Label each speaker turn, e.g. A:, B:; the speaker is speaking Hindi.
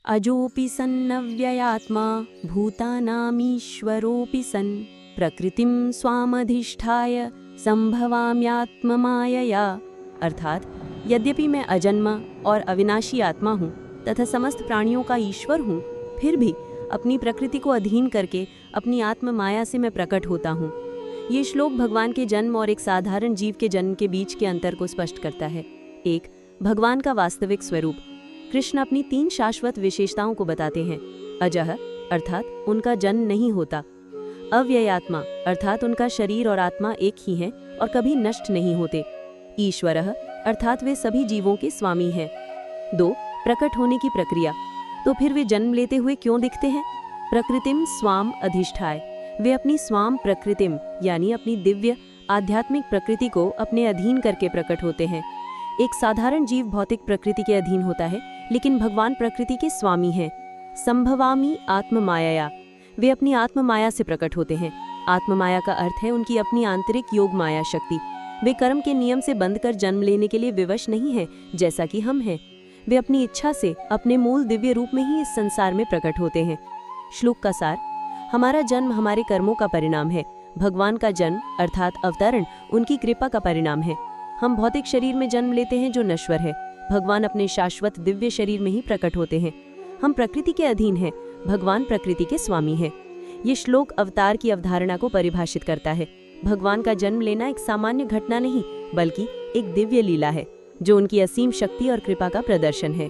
A: अजोऽपि सन्नव्ययात्मा भूतानामीश्वरोऽपि सन् प्रकृतिं स्वामधिष्ठाय संभवाम्यात्ममायया। अर्थात यद्यपि मैं अजन्मा और अविनाशी आत्मा हूँ तथा समस्त प्राणियों का ईश्वर हूँ, फिर भी अपनी प्रकृति को अधीन करके अपनी आत्म माया से मैं प्रकट होता हूँ। ये श्लोक भगवान के जन्म और एक साधारण जीव के जन्म के बीच के अंतर को स्पष्ट करता है। एक, भगवान का वास्तविक स्वरूप। कृष्ण अपनी 3 शाश्वत विशेषताओं को बताते हैं। अजः अर्थात उनका जन्म नहीं होता, अव्ययात्मा अर्थात उनका शरीर और आत्मा एक ही हैं और कभी नष्ट नहीं होते, ईश्वरः अर्थात वे सभी जीवों के स्वामी हैं। 2, प्रकट होने की प्रक्रिया। तो फिर वे जन्म लेते हुए क्यों दिखते हैं? प्रकृतिम स्वाम अधिष्ठाय, वे अपनी स्वाम प्रकृतिम यानी अपनी दिव्य आध्यात्मिक प्रकृति को अपने अधीन करके प्रकट होते हैं। एक साधारण जीव भौतिक प्रकृति के अधीन होता है, लेकिन भगवान प्रकृति के स्वामी हैं। संभवामी आत्म माया, वे अपनी आत्म माया से प्रकट होते हैं। आत्म माया का अर्थ है उनकी अपनी आंतरिक योग माया शक्ति। वे कर्म के नियम से बंध कर जन्म लेने के लिए विवश नहीं हैं, जैसा कि हम हैं। वे अपनी इच्छा से अपने मूल दिव्य रूप में ही इस संसार में प्रकट होते हैं। श्लोक का सार, हमारा जन्म हमारे कर्मों का परिणाम है, भगवान का जन्म अर्थात अवतरण उनकी कृपा का परिणाम है। हम भौतिक शरीर में जन्म लेते हैं जो नश्वर है, भगवान अपने शाश्वत दिव्य शरीर में ही प्रकट होते हैं। हम प्रकृति के अधीन हैं, भगवान प्रकृति के स्वामी हैं। ये श्लोक अवतार की अवधारणा को परिभाषित करता है। भगवान का जन्म लेना एक सामान्य घटना नहीं, बल्कि एक दिव्य लीला है जो उनकी असीम शक्ति और कृपा का प्रदर्शन है।